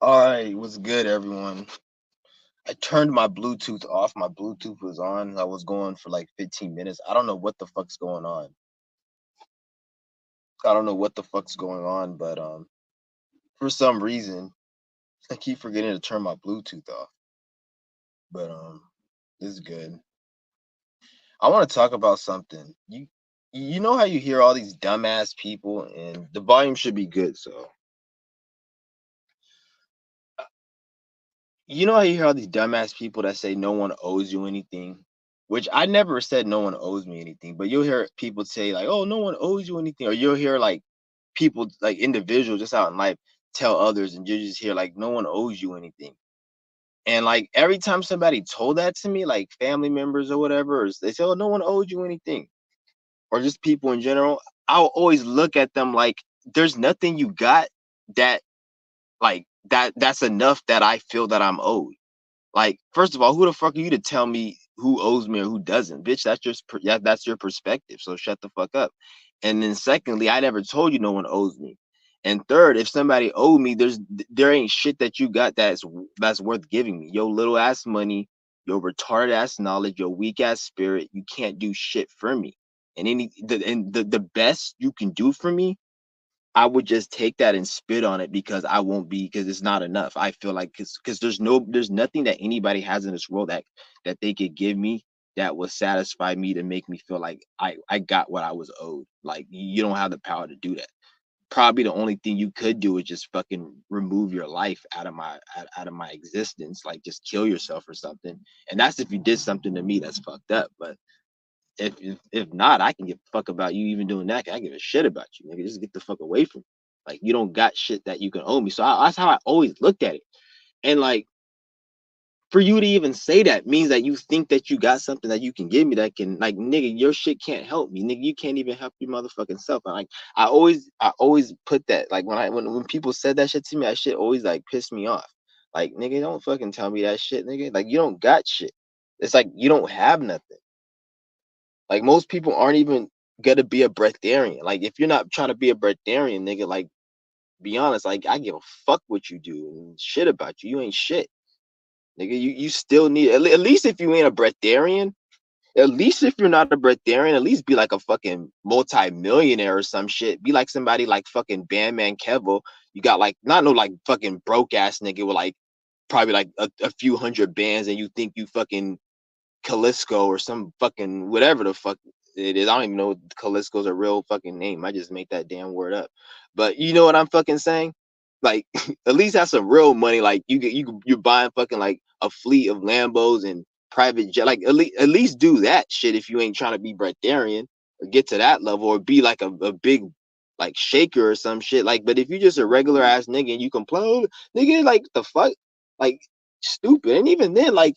Alright, what's good, everyone? I turned my Bluetooth off. My Bluetooth was on. I was going for like 15 minutes. I don't know what the fuck's going on. I don't know what the fuck's going on, but for some reason, I keep forgetting to turn my Bluetooth off. But this is good. I want to talk about something. You know how you hear all these dumbass people, and the volume should be good, so you know how you hear all these dumbass people that say no one owes you anything, which I never said no one owes me anything, but you'll hear people say like, "Oh, no one owes you anything," or you'll hear like people, like individuals just out in life, tell others, and you just hear like, "No one owes you anything." And like every time somebody told that to me, like family members or whatever, or they say, "Oh, no one owed you anything," or just people in general, I'll always look at them like, "There's nothing you got that that's enough that I feel that I'm owed." Like, first of all, who the fuck are you to tell me who owes me or who doesn't? Bitch, that's just yeah, that's your perspective. So shut the fuck up. And then secondly, I never told you no one owes me. And third, if somebody owed me, there ain't shit that you got that's worth giving me. Your little ass money, your retarded ass knowledge, your weak ass spirit, you can't do shit for me. And the best you can do for me, I would just take that and spit on it because I won't be because it's not enough. I feel like because there's nothing that anybody has in this world that they could give me that would satisfy me to make me feel like I got what I was owed. Like you don't have the power to do that. Probably the only thing you could do is just fucking remove your life out of my existence, like just kill yourself or something. And that's if you did something to me that's fucked up. But if not, I can give a fuck about you even doing that. I give a shit about you, nigga. Just get the fuck away from me. Like you don't got shit that you can owe me. So that's how I always looked at it. And like for you to even say that means that you think that you got something that you can give me that can like nigga, your shit can't help me. Nigga, you can't even help your motherfucking self. And like I always put that like when people said that shit to me, that shit always like pissed me off. Like nigga, don't fucking tell me that shit, nigga. Like you don't got shit. It's like you don't have nothing. Like most people aren't even gonna be a breatharian. Like if you're not trying to be a breatharian, nigga, like be honest, like I give a fuck what you do and shit about you. You ain't shit. Nigga, you still need at least if you ain't a breatharian, at least if you're not a breatharian, at least be like a fucking multi-millionaire or some shit. Be like somebody like fucking Bandman Kevo. You got like not no like fucking broke ass nigga with like probably like a few hundred bands and you think you fucking Calisco or some fucking whatever the fuck it is. I don't even know if Calisco's a real fucking name. I just make that damn word up. But you know what I'm fucking saying? Like at least have some real money. Like you're buying fucking like a fleet of Lambos and private jet. Like at least do that shit if you ain't trying to be Breatharian or get to that level or be like a big like shaker or some shit. Like, but if you just a regular ass nigga and you complain, nigga, like the fuck, like stupid. And even then, like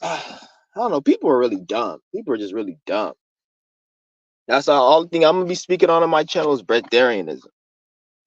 I don't know, people are really dumb. People are just really dumb. That's the only thing I'm gonna be speaking on my channel is breatharianism.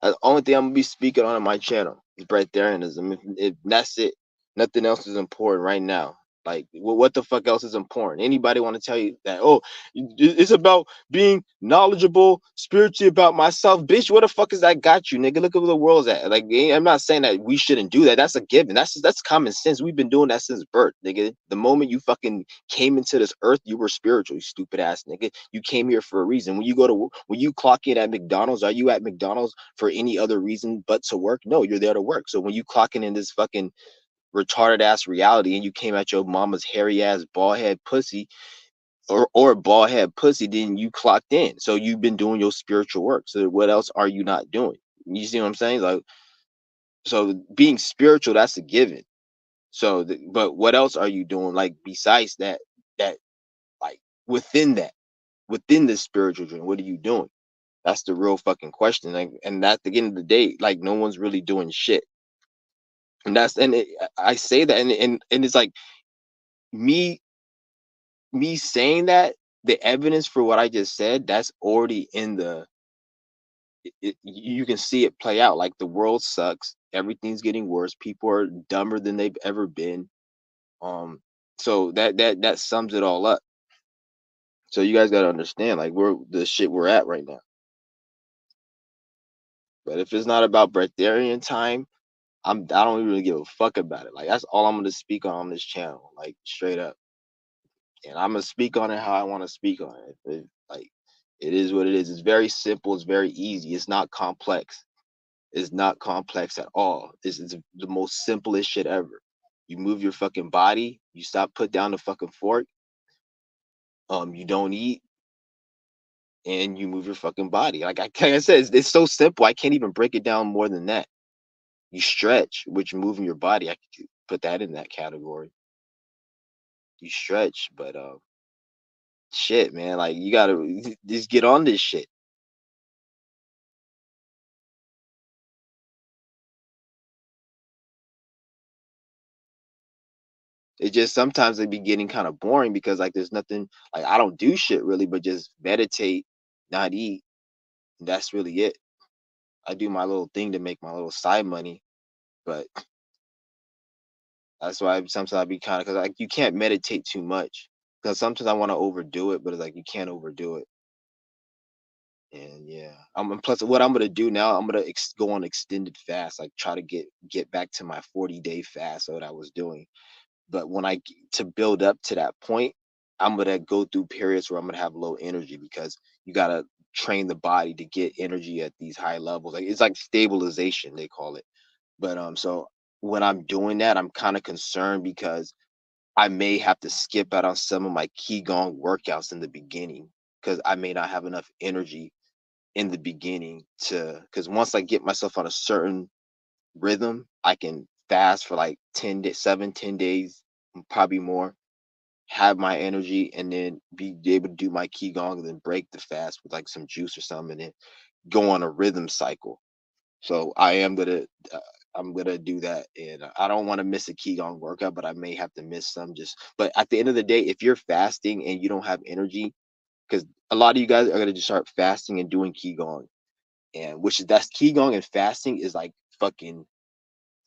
That's the only thing I'm gonna be speaking on my channel is breatharianism. If that's it, nothing else is important right now. Like, what the fuck else is important? Anybody want to tell you that? Oh, it's about being knowledgeable spiritually about myself, bitch. What the fuck is that got you, nigga? Look at where the world's at. Like, I'm not saying that we shouldn't do that. That's a given. That's common sense. We've been doing that since birth, nigga. The moment you fucking came into this earth, you were spiritual, you stupid ass nigga. You came here for a reason. When you clock in at McDonald's, are you at McDonald's for any other reason but to work? No, you're there to work. So when you clocking in this fucking retarded ass reality and you came at your mama's hairy ass bald head pussy or bald head pussy, then you clocked in. So you've been doing your spiritual work. So what else are you not doing? You see what I'm saying? Like, so being spiritual, that's a given. So, but what else are you doing? Like besides that like within that, within the spiritual dream, what are you doing? That's the real fucking question. Like, and at the end of the day, like no one's really doing shit. And I say that, and it's like me me saying that the evidence for what I just said, that's already in you can see it play out. Like the world sucks, everything's getting worse, people are dumber than they've ever been. So that sums it all up. So you guys got to understand like we're the shit we're at right now. But if it's not about breatharian time, I don't really give a fuck about it. Like that's all I'm gonna speak on this channel, like straight up. And I'm gonna speak on it how I want to speak on it. Like it is what it is. It's very simple. It's very easy. It's not complex. It's not complex at all. It's the most simplest shit ever. You move your fucking body. You stop, put down the fucking fork. You don't eat, and you move your fucking body. Like I said, it's so simple. I can't even break it down more than that. You stretch, which moving your body. I could put that in that category. You stretch, but shit, man. Like you gotta just get on this shit. It just sometimes it be getting kind of boring because like there's nothing, like I don't do shit really, but just meditate, not eat. That's really it. I do my little thing to make my little side money, but that's why sometimes I be kind of, because like you can't meditate too much because sometimes I want to overdo it, but it's like you can't overdo it. And yeah, plus what I'm gonna do now, I'm gonna go on extended fast, like try to get back to my 40-day fast that I was doing. But when to build up to that point, I'm gonna go through periods where I'm gonna have low energy because you gotta train the body to get energy at these high levels. Like it's like stabilization, they call it. But so when I'm doing that, I'm kind of concerned because I may have to skip out on some of my Qigong workouts in the beginning because I may not have enough energy in the beginning to, because once I get myself on a certain rhythm, I can fast for like 10 days, 7, 10 days, probably more, have my energy, and then be able to do my qigong, and then break the fast with like some juice or something, and then go on a rhythm cycle. So uh, I'm gonna do that, and I don't want to miss a qigong workout, but I may have to miss some. Just but at the end of the day, if you're fasting and you don't have energy, because a lot of you guys are gonna just start fasting and doing qigong, and which is that's qigong and fasting is like fucking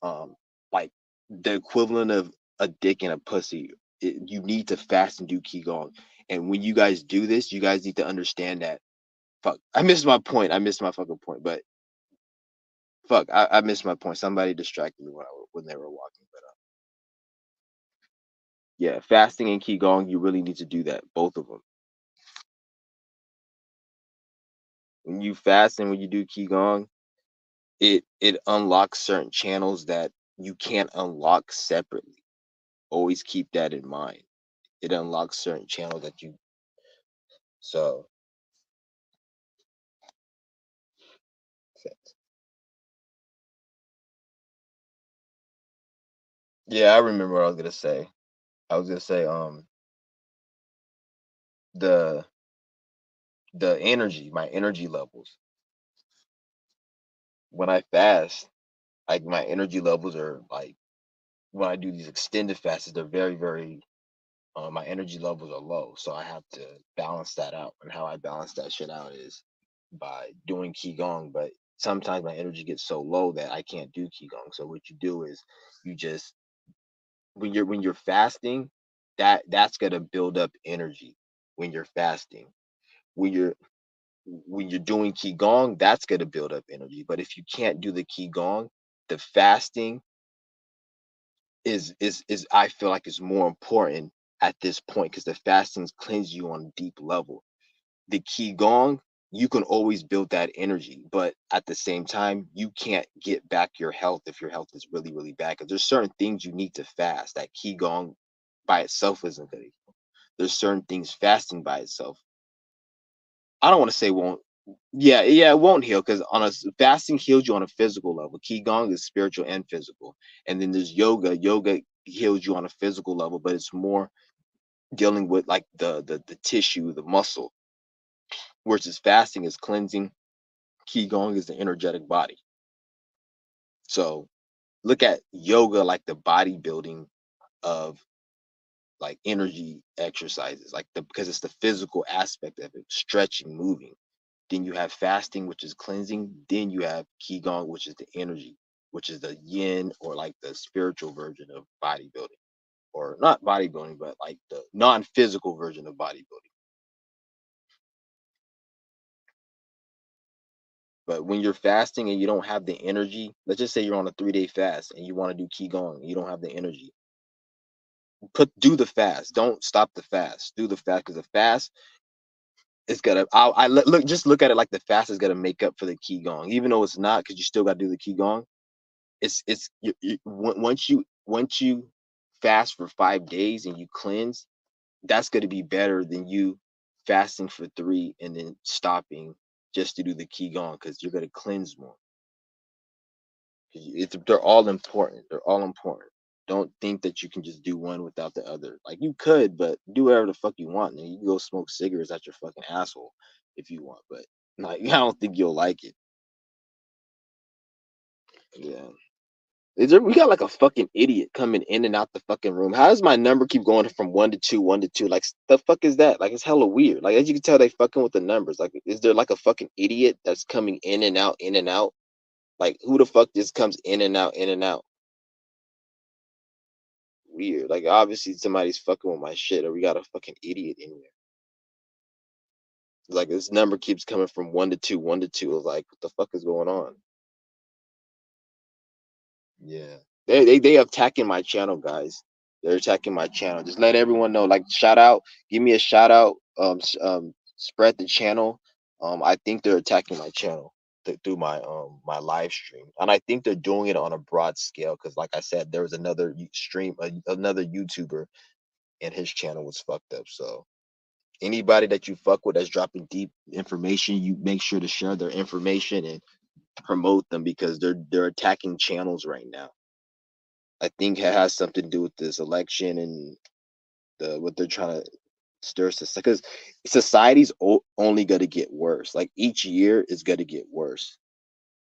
um like the equivalent of a dick and a pussy. You need to fast and do qigong, and when you guys do this, you guys need to understand that. Fuck, I missed my point. I missed my fucking point. But fuck, I missed my point. Somebody distracted me when they were walking. But yeah, fasting and qigong, you really need to do that, both of them. When you fast and when you do qigong, it unlocks certain channels that you can't unlock separately. Always keep that in mind. It unlocks certain channels that you so yeah, I remember what I was gonna say. I was gonna say the the energy, my energy levels. When I fast, like my energy levels are like when I do these extended fasts, they're very, very my energy levels are low. So I have to balance that out. And how I balance that shit out is by doing qigong, but sometimes my energy gets so low that I can't do qigong. So what you do is you just when you're fasting, that's gonna build up energy when you're fasting. When you're doing qigong, that's gonna build up energy. But if you can't do the qigong, the fasting is I feel like is more important at this point because the fastings cleanse you on a deep level. The qigong, you can always build that energy, but at the same time, you can't get back your health if your health is really, really bad. Because there's certain things you need to fast. That qigong by itself isn't gonna. There's certain things fasting by itself. I don't want to say won't. Yeah, yeah, it won't heal because fasting heals you on a physical level. Qigong is spiritual and physical, and then there's yoga. Yoga heals you on a physical level, but it's more dealing with like the tissue, the muscle. Versus fasting is cleansing. Qigong is the energetic body. So look at yoga like the bodybuilding of like energy exercises, like because it's the physical aspect of it, stretching, moving. Then you have fasting, which is cleansing. Then you have qigong, which is the energy, which is the yin or like the spiritual version of bodybuilding, or not bodybuilding, but like the non-physical version of bodybuilding. But when you're fasting and you don't have the energy, let's just say you're on a 3-day fast and you want to do qigong, you don't have the energy. Do the fast. Don't stop the fast. Do the fast because the fast is gonna. Look, just look at it like the fast is gonna make up for the qigong, even though it's not, because you still got to do the qigong. It's once you fast for 5 days and you cleanse, that's gonna be better than you fasting for 3 and then stopping just to do the qigong because you're gonna cleanse more. They're all important. They're all important. Don't think that you can just do one without the other. Like you could, but do whatever the fuck you want. And you can go smoke cigarettes at your fucking asshole if you want, but like I don't think you'll like it. Yeah. We got like a fucking idiot coming in and out the fucking room. How does my number keep going from 1 to 2, 1 to 2? Like the fuck is that? Like it's hella weird. Like as you can tell, they fucking with the numbers. Like, is there like a fucking idiot that's coming in and out, in and out? Like who the fuck just comes in and out, in and out? Weird. Like obviously somebody's fucking with my shit, or we got a fucking idiot in here. Like this number keeps coming from 1 to 2, 1 to 2. Like what the fuck is going on? Yeah. They attacking my channel, guys. They're attacking my channel. Just let everyone know. Like shout out, give me a shout out. Spread the channel. I think they're attacking my channel through my live stream, and I think they're doing it on a broad scale because, like I said, there was another another YouTuber, and his channel was fucked up. So anybody that you fuck with that's dropping deep information, you make sure to share their information and promote them because they're attacking channels right now. I think it has something to do with this election and what they're trying to stir society, because society's only going to get worse. Like each year is going to get worse.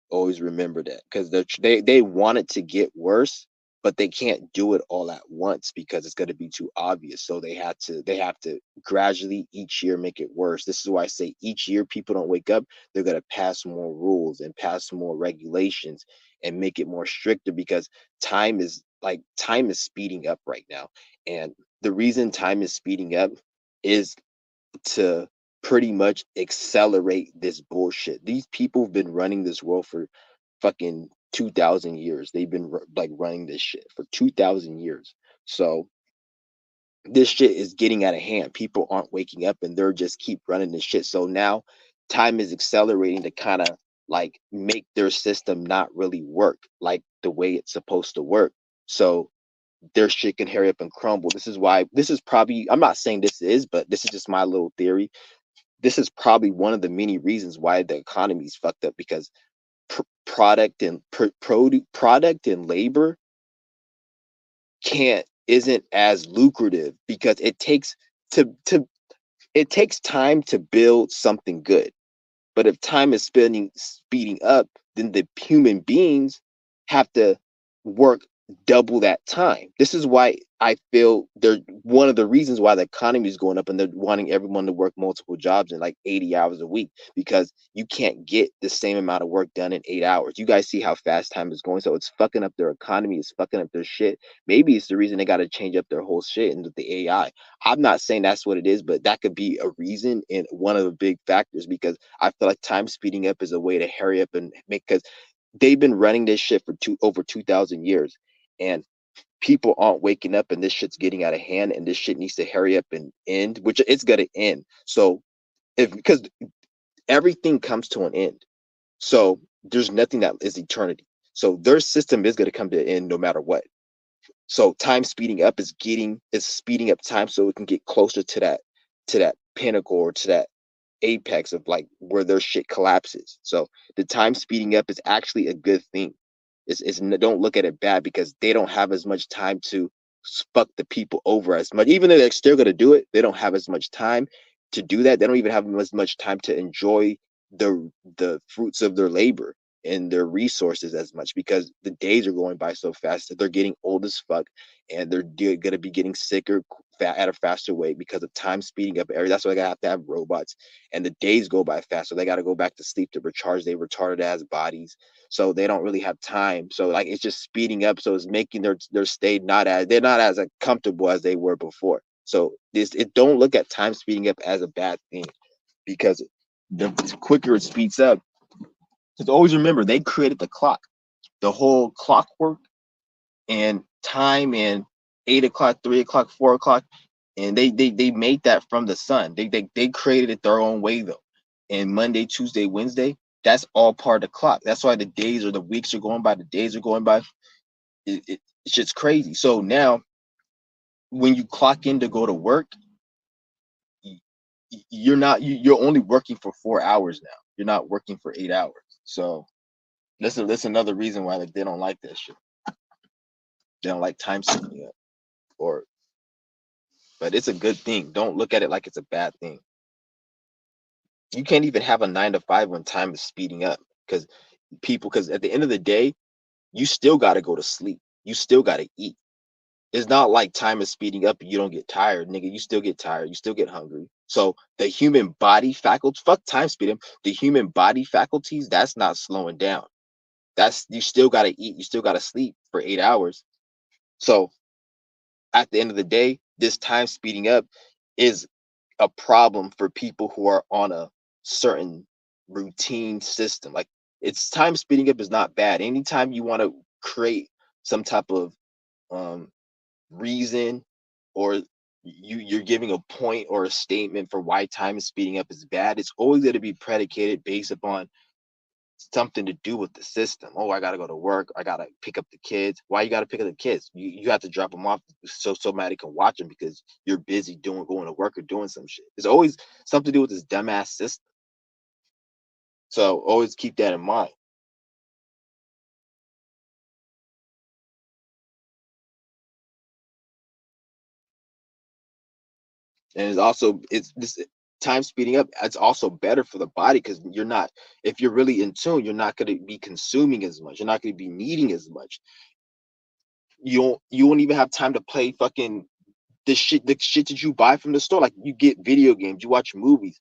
Always remember that because they want it to get worse, but they can't do it all at once because it's going to be too obvious. So they have to gradually each year make it worse. This is why I say each year people don't wake up. They're going to pass more rules and pass more regulations and make it more stricter because time is speeding up right now. And the reason time is speeding up is to pretty much accelerate this bullshit. These people have been running this world for fucking 2000 years. They've been like running this shit for 2000 years. So this shit is getting out of hand. People aren't waking up and they're just keep running this shit. So now time is accelerating to kind of like make their system not really work like the way it's supposed to work. So their shit can hurry up and crumble. This is why this is probably, I'm not saying this is, but this is just my little theory. This is probably one of the many reasons why the economy is fucked up because product and labor can't isn't as lucrative because to it takes time to build something good. But if time is speeding up, then the human beings have to work double that time. This is why I feel they're one of the reasons why the economy is going up and they're wanting everyone to work multiple jobs in like 80 hours a week because you can't get the same amount of work done in 8 hours. You guys see how fast time is going. So it's fucking up their economy, it's fucking up their shit. Maybe it's the reason they got to change up their whole shit into the AI. I'm not saying that's what it is, but that could be a reason and one of the big factors because I feel like time speeding up is a way to hurry up and make because they've been running this shit for over 2000 years and people aren't waking up and this shit's getting out of hand and this shit needs to hurry up and end, which it's going to end. So if because everything comes to an end. So there's nothing that is eternity. So their system is going to come to an end no matter what. So time speeding up is speeding up time so it can get closer to that pinnacle or to that apex of like where their shit collapses. So the time speeding up is actually a good thing. Don't look at it bad because they don't have as much time to fuck the people over as much. Even though they're still gonna do it, they don't have as much time to do that. They don't even have as much time to enjoy the fruits of their labor and their resources as much because the days are going by so fast that they're getting old as fuck and they're going to be getting sicker at a faster rate because of time speeding up. That's why they have to have robots and the days go by fast. So they got to go back to sleep to recharge their retarded ass bodies. So they don't really have time. So like it's just speeding up. So it's making their state they're not as comfortable as they were before. So don't look at time speeding up as a bad thing because the quicker it speeds up, Because always remember, they created the clock, the whole clockwork and time and 8 o'clock, 3 o'clock, 4 o'clock, and they made that from the sun. They created it their own way though. And Monday, Tuesday, Wednesday, that's all part of the clock. That's why the days or the weeks are going by, the days are going by. It's just crazy. So now when you clock in to go to work, you're only working for 4 hours now. You're not working for 8 hours. So that's another reason why like they don't like that shit. They don't like time speeding up. Or but it's a good thing. Don't look at it like it's a bad thing. You can't even have a 9 to 5 when time is speeding up because because at the end of the day, you still got to go to sleep. You still got to eat. It's not like time is speeding up and you don't get tired, nigga. You still get tired. You still get hungry. So the human body faculty, fuck time speeding. The human body faculties, that's not slowing down. That's you still got to eat. You still got to sleep for 8 hours. So at the end of the day, this time speeding up is a problem for people who are on a certain routine system. Like it's time speeding up is not bad. Anytime you want to create some type of um reason or you're giving a point or a statement for why time is speeding up is bad, it's always going to be predicated based upon something to do with the system. Oh, I gotta go to work. I gotta pick up the kids. Why you gotta pick up the kids? You have to drop them off so somebody can watch them because you're busy going to work or doing some shit. It's always something to do with this dumbass system. So always keep that in mind. And it's also it's this time speeding up. It's also better for the body because you're not if you're really in tune, you're not going to be consuming as much. You're not going to be needing as much. You won't even have time to play fucking the shit that you buy from the store. Like you get video games, you watch movies.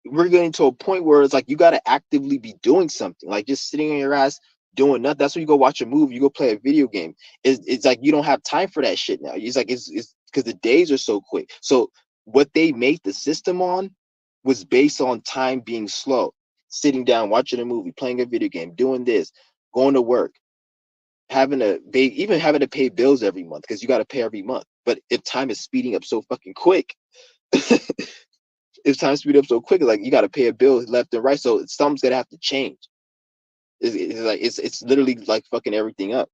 We're getting to a point where it's like you got to actively be doing something, like just sitting on your ass doing nothing. That's when you go watch a movie, you go play a video game. It's like you don't have time for that shit now. It's like it's because the days are so quick. So what they made the system on was based on time being slow, sitting down, watching a movie, playing a video game, doing this, going to work, even having to pay bills every month because you got to pay every month. But if time is speeding up so fucking quick, if time speed up so quick, like you got to pay a bill left and right, so something's gonna have to change. It's literally like fucking everything up.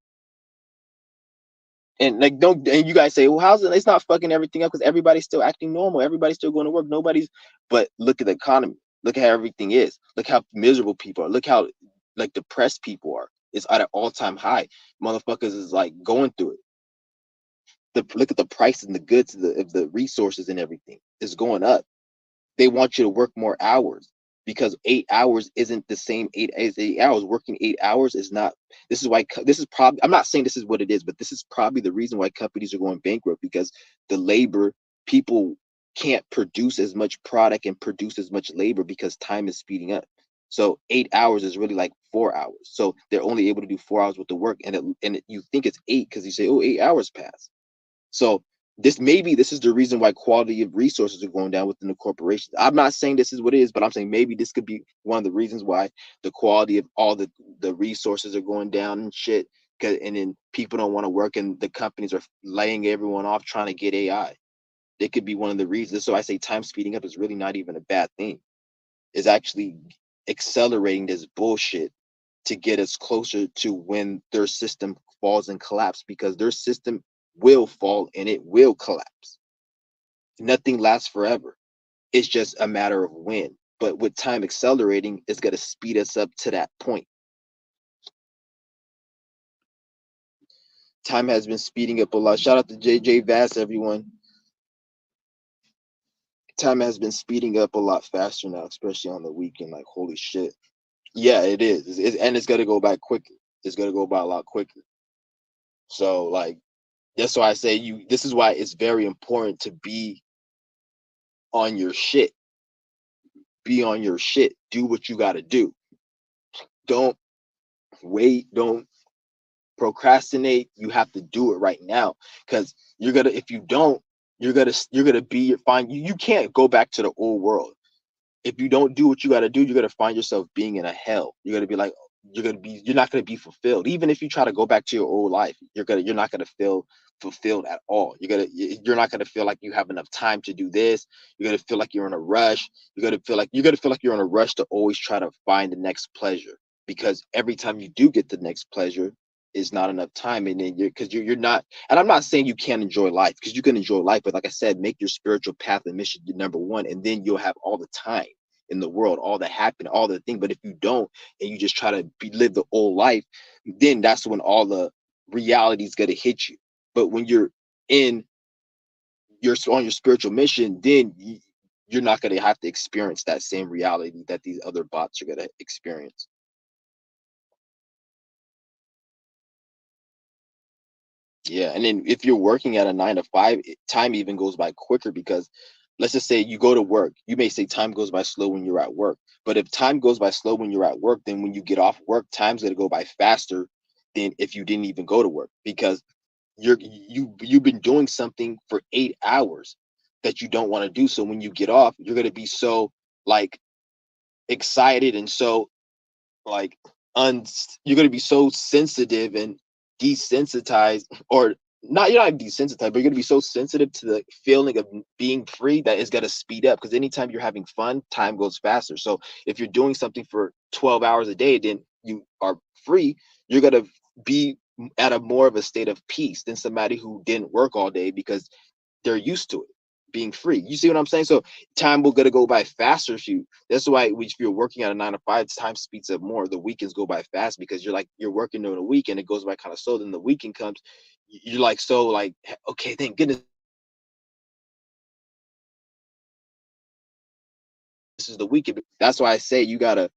And like don't and you guys say, well, how's it? It's not fucking everything up because everybody's still acting normal. Everybody's still going to work. Nobody's. But look at the economy. Look at how everything is. Look how miserable people are. Look how like depressed people are. It's at an all-time high. Motherfuckers is like going through it. Look at the price and the goods of the resources and everything is going up. They want you to work more hours because 8 hours isn't the same 8 hours. Working 8 hours is not. This is why this is probably. I'm not saying this is what it is, but this is probably the reason why companies are going bankrupt because the labor people can't produce as much product and produce as much labor because time is speeding up. So 8 hours is really like 4 hours. So they're only able to do 4 hours with the work, you think it's eight because you say, oh, 8 hours passed. So this is the reason why quality of resources are going down within the corporations. I'm not saying this is what it is, but I'm saying maybe this could be one of the reasons why the quality of all the resources are going down and shit. And then people don't want to work, and the companies are laying everyone off trying to get AI. It could be one of the reasons. So I say time speeding up is really not even a bad thing. It's actually accelerating this bullshit to get us closer to when their system falls and collapse because their system will fall and it will collapse. Nothing lasts forever. It's just a matter of when. But with time accelerating, it's going to speed us up to that point. Time has been speeding up a lot. Shout out to JJ Vass, everyone. Time has been speeding up a lot faster now, especially on the weekend. Like, holy shit. Yeah, it is. And it's going to go by quicker. It's going to go by a lot quicker. So, like, that's why I say this is why it's very important to be on your shit. Be on your shit. Do what you got to do. Don't wait. Don't procrastinate. You have to do it right now because if you don't, you're gonna be fine. You can't go back to the old world. if you don't do what you got to do, you're gonna find yourself being in a hell. You're gonna be like, you're not gonna be fulfilled. Even if you try to go back to your old life, you're not gonna feel fulfilled at all. You're not gonna feel like you have enough time to do this. You're gonna feel like you're in a rush. You're gonna feel like you're in a rush to always try to find the next pleasure, because every time you do get the next pleasure, is not enough time, and then you're not. And I'm not saying you can't enjoy life, because you can enjoy life, but like I said, make your spiritual path and mission your number one, and then you'll have all the time in the world, all the happen, all the thing. But if you don't, and you just try to live the old life, then that's when all the reality is gonna hit you. But when in you're on your spiritual mission, then you're not gonna have to experience that same reality that these other bots are gonna experience. Yeah, and then if you're working at a 9 to 5, time even goes by quicker, because let's just say you go to work. You may say time goes by slow when you're at work, but if time goes by slow when you're at work, then when you get off work, time's gonna go by faster than if you didn't even go to work, because you've been doing something for 8 hours that you don't want to do. So when you get off, you're gonna be so like excited and so like un you're gonna be so sensitive and desensitized, or not, you're not desensitized, but you're gonna be so sensitive to the feeling of being free that it's gonna speed up, because anytime you're having fun, time goes faster. So if you're doing something for 12 hours a day, then you are free, you're gonna be at a more of a state of peace than somebody who didn't work all day, because they're used to it being free. You see what I'm saying? So time will gonna go by faster if you. That's why if you're working at a 9 to 5, time speeds up more. The weekends go by fast, because you're working during the week and it goes by kind of slow. Then the weekend comes, you're like so like, okay, thank goodness this is the weekend. That's why I say you gotta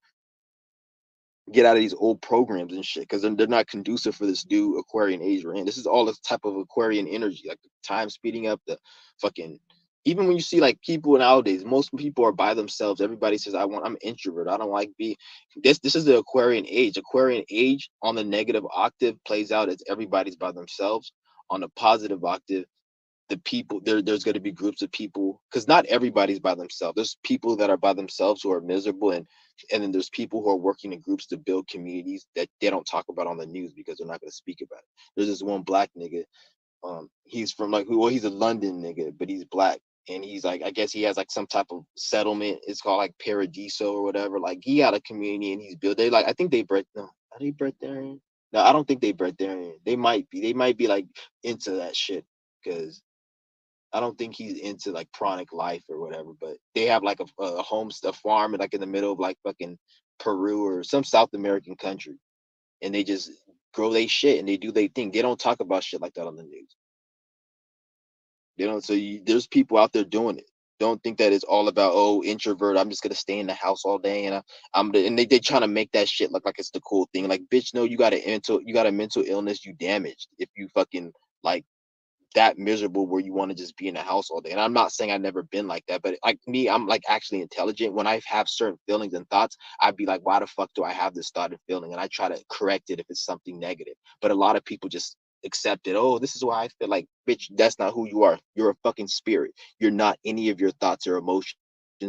get out of these old programs and shit, because they're not conducive for this new Aquarian age we're in. This is all this type of Aquarian energy, like the time speeding up, the fucking. Even when you see like people nowadays, most people are by themselves. Everybody says, I'm an introvert. I don't like being this is the Aquarian age. Aquarian age on the negative octave plays out as everybody's by themselves. On the positive octave, the people there's going to be groups of people, because not everybody's by themselves. There's people that are by themselves who are miserable, and then there's people who are working in groups to build communities that they don't talk about on the news because they're not going to speak about it. There's this one black nigga, he's from like, well, he's a London nigga, but he's black, and he's like, I guess he has like some type of settlement. It's called like Paradiso or whatever. Like he got a community and he's built. They like, I think they bred, no, are they breatharian? No, I don't think they breatharian. They might be like into that shit, because I don't think he's into like chronic life or whatever, but they have like a homestead farm like in the middle of like fucking Peru or some South American country, and they just grow they shit and they do they thing. They don't talk about shit like that on the news. They don't. So there's people out there doing it. Don't think that it's all about, oh, introvert. I'm just gonna stay in the house all day, and and they trying to make that shit look like it's the cool thing. Like, bitch, no, you got a mental illness. You damaged if you fucking like that miserable where you want to just be in the house all day. And I'm not saying I've never been like that, but like me, I'm like actually intelligent. When I have certain feelings and thoughts, I'd be like, why the fuck do I have this thought and feeling? And I try to correct it if it's something negative. But a lot of people just accept it. Oh, this is why I feel like, bitch, that's not who you are. You're a fucking spirit. You're not any of your thoughts or emotions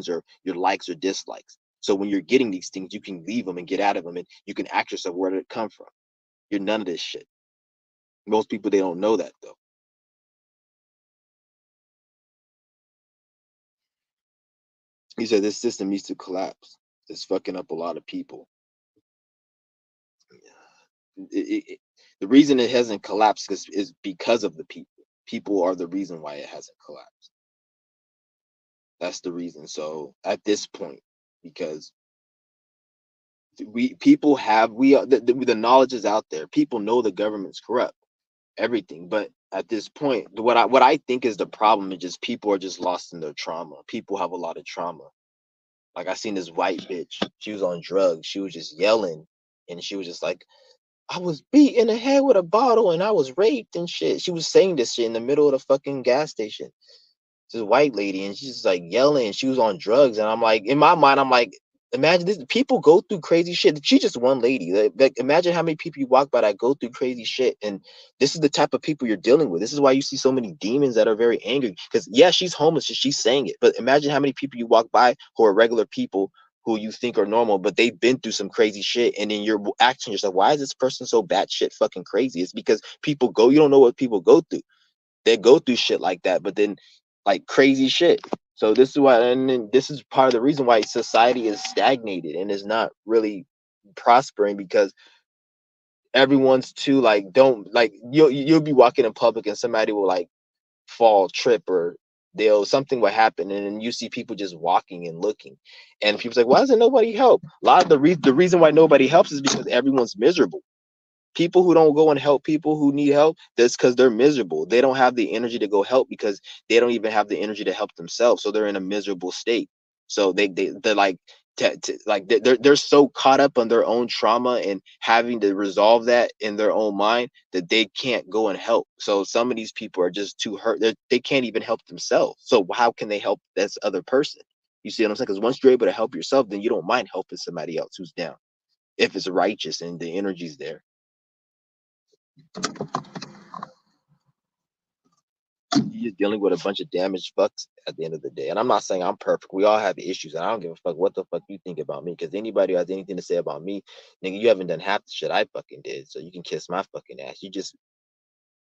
or your likes or dislikes. So when you're getting these things, you can leave them and get out of them, and you can ask yourself, where did it come from? You're none of this shit. Most people, they don't know that though. He said this system needs to collapse. It's fucking up a lot of people. The reason it hasn't collapsed is because of the people. People are the reason why it hasn't collapsed. That's the reason. So at this point, because we people have we are the knowledge is out there. People know the government's corrupt, everything. But at this point, what I think is the problem is just people are just lost in their trauma. People have a lot of trauma. Like I seen this white bitch. She was on drugs. She was just yelling, and she was just like, I was beat in the head with a bottle and I was raped and shit. She was saying this shit in the middle of the fucking gas station. This white lady, and she's just like yelling. She was on drugs, and I'm like, in my mind, I'm like, Imagine this. People go through crazy shit. She's just one lady. Like, imagine how many people you walk by that go through crazy shit. And this is the type of people you're dealing with. This is why you see so many demons that are very angry. Because yeah, she's homeless and she's saying it. But imagine how many people you walk by who are regular people who you think are normal, but they've been through some crazy shit. And then you're asking yourself, why is this person so batshit fucking crazy? It's because people go, you don't know what people go through. They go through shit like that, but then like crazy shit. So this is why, and then this is part of the reason why society is stagnated and is not really prospering, because everyone's too like, don't like, you'll be walking in public and somebody will like fall, trip, or they'll something will happen, and then you see people just walking and looking, and people's like, why doesn't nobody help? A lot of the reason why nobody helps is because everyone's miserable. People who don't go and help people who need help, that's because they're miserable. They don't have the energy to go help because they don't even have the energy to help themselves. So they're in a miserable state. So they're like, like they're so caught up on their own trauma and having to resolve that in their own mind that they can't go and help. So some of these people are just too hurt. They can't even help themselves. So how can they help this other person? You see what I'm saying? Because once you're able to help yourself, then you don't mind helping somebody else who's down, if it's righteous and the energy's there. You're just dealing with a bunch of damaged fucks at the end of the day. And I'm not saying I'm perfect. We all have issues. And I don't give a fuck what the fuck you think about me. Because anybody who has anything to say about me, nigga, you haven't done half the shit I fucking did. So you can kiss my fucking ass. You just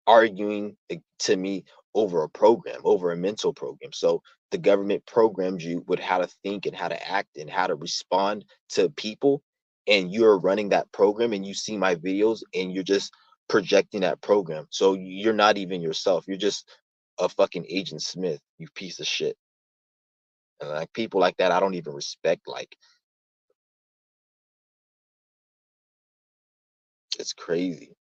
arguing to me over a program, over a mental program. So the government programs you with how to think and how to act and how to respond to people. And you're running that program and you see my videos and you're just projecting that program. So you're not even yourself. You're just a fucking Agent Smith, you piece of shit. And like people like that, I don't even respect. Like, it's crazy.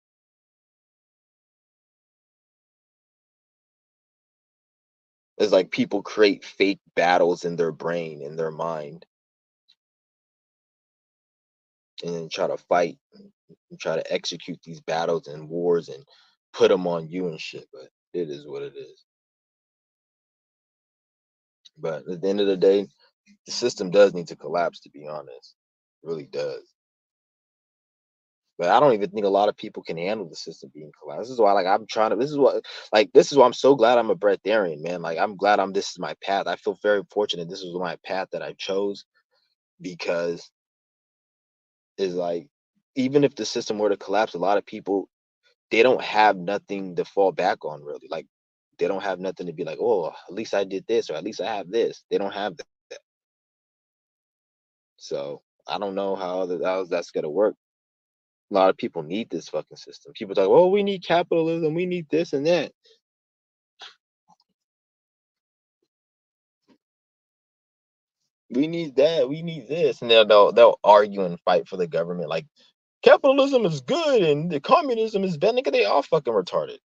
It's like people create fake battles in their brain, in their mind, and then try to fight and try to execute these battles and wars and put them on you and shit. But it is what it is. But at the end of the day, the system does need to collapse, to be honest. It really does. But I don't even think a lot of people can handle the system being collapsed. This is why, like, I'm trying to. This is what, like, this is why I'm so glad I'm a breatharian, man. Like, I'm glad I'm. This is my path. I feel very fortunate. This is my path that I chose, because it's like, even if the system were to collapse, a lot of people, they don't have nothing to fall back on, really. Like, they don't have nothing to be like, oh, at least I did this, or at least I have this. They don't have that. So I don't know how that's gonna work. A lot of people need this fucking system. People talk, oh, we need capitalism, we need this and that. We need that, we need this, and they'll argue and fight for the government like capitalism is good and the communism is bad. Nigga, they all fucking retarded.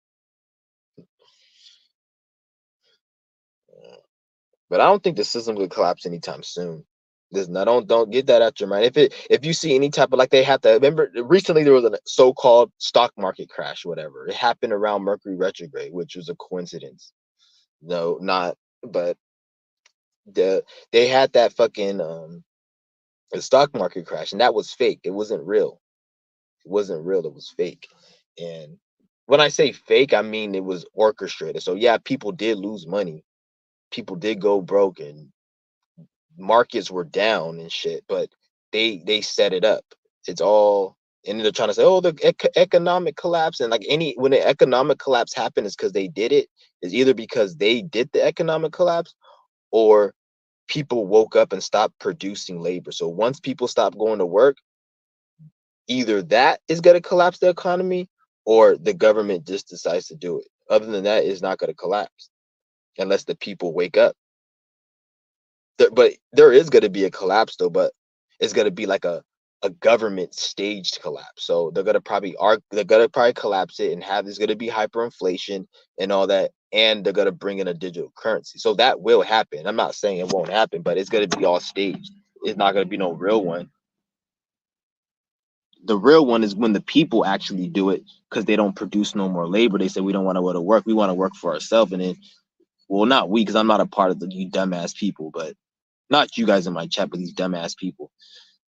But I don't think the system will collapse anytime soon. There's no, don't get that out your mind. If you see any type of, like, they have to remember, recently there was a so-called stock market crash, whatever. It happened around Mercury retrograde, which was a coincidence. No, not, but they had that fucking the stock market crash, and that was fake. It wasn't real. It wasn't real. It was fake. And when I say fake, I mean it was orchestrated. So yeah, people did lose money. People did go broke, and markets were down and shit, but they set it up. It's all, and they're trying to say, oh, the economic collapse, and like, any when the economic collapse happened, is because they did it. Is either because they did the economic collapse, or people woke up and stopped producing labor. So once people stop going to work, either that is going to collapse the economy, or the government just decides to do it. Other than that, it's not going to collapse unless the people wake up. But there is going to be a collapse though, but it's going to be like a government staged collapse. So they're going to probably collapse it and have, there's going to be hyperinflation and all that, and they're going to bring in a digital currency. So that will happen. I'm not saying it won't happen, but it's going to be all staged. It's not going to be no real one. The real one is when the people actually do it, because they don't produce no more labor. They say, we don't want to go to work. We want to work for ourselves. And then, well, not we, because I'm not a part of the, you dumbass people, but Not you guys in my chat, but these dumbass people.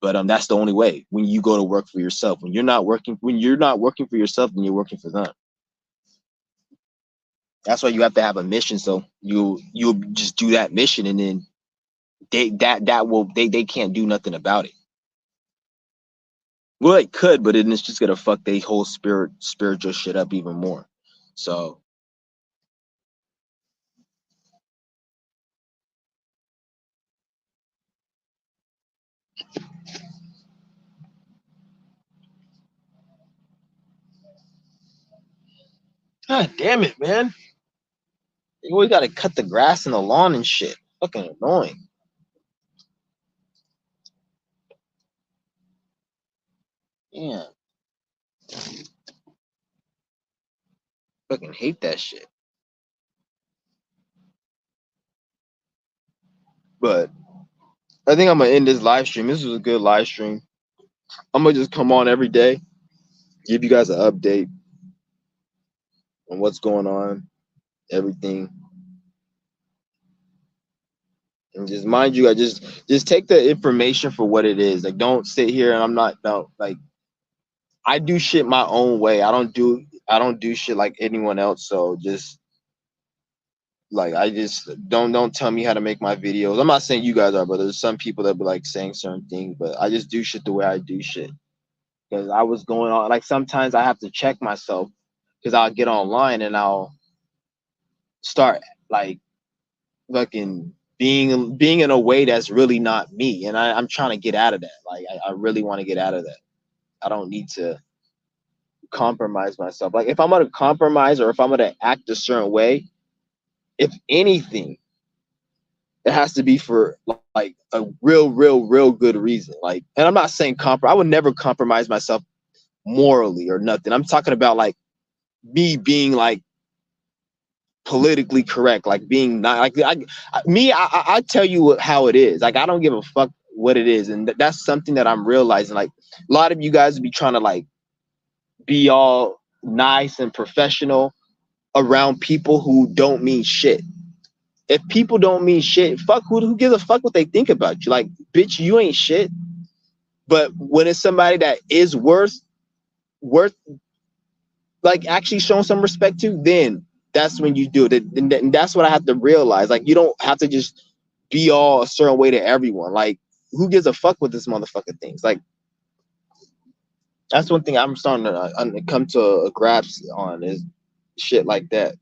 But that's the only way. When you go to work for yourself, when you're not working for yourself, then you're working for them. That's why you have to have a mission. So you'll just do that mission, and then they can't do nothing about it. Well, it could, but then it's just gonna fuck their whole spiritual shit up even more. So God damn it, man. You always gotta cut the grass and the lawn and shit. Fucking annoying. Yeah. Fucking hate that shit. But I think I'm gonna end this live stream. This was a good live stream. I'm gonna just come on every day, give you guys an update on what's going on, everything. And just mind you, I just take the information for what it is. Like, don't sit here and I'm not no like I do shit my own way. I don't do shit like anyone else. So just like I just don't tell me how to make my videos. I'm not saying you guys are, but there's some people that be like saying certain things, but I just do shit the way I do shit. Because I was going on like sometimes I have to check myself because I'll get online and I'll start like fucking being in a way that's really not me. And I'm trying to get out of that. Like I really want to get out of that. I don't need to compromise myself. Like if I'm gonna compromise or if I'm gonna act a certain way, if anything, it has to be for like a real good reason. Like, and I'm not saying I would never compromise myself morally or nothing. I'm talking about like me being like politically correct, like being not like I tell you how it is. Like I don't give a fuck what it is, and that's something that I'm realizing. Like a lot of you guys be trying to like be all nice and professional around people who don't mean shit. If people don't mean shit, fuck who gives a fuck what they think about you? Like, bitch, you ain't shit. But when it's somebody that is worth like actually showing some respect to, then that's when you do it. And that's what I have to realize. Like, you don't have to just be all a certain way to everyone. Like, who gives a fuck with this motherfucking things? Like, that's one thing I'm starting to come to a grasp on is shit like that.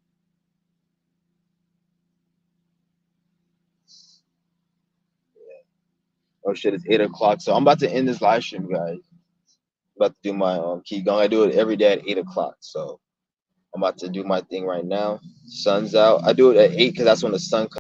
Oh shit, it's 8 o'clock. So I'm about to end this live stream, guys. I'm about to do my key going. I do it every day at 8 o'clock. So I'm about to do my thing right now. Sun's out. I do it at 8 because that's when the sun comes.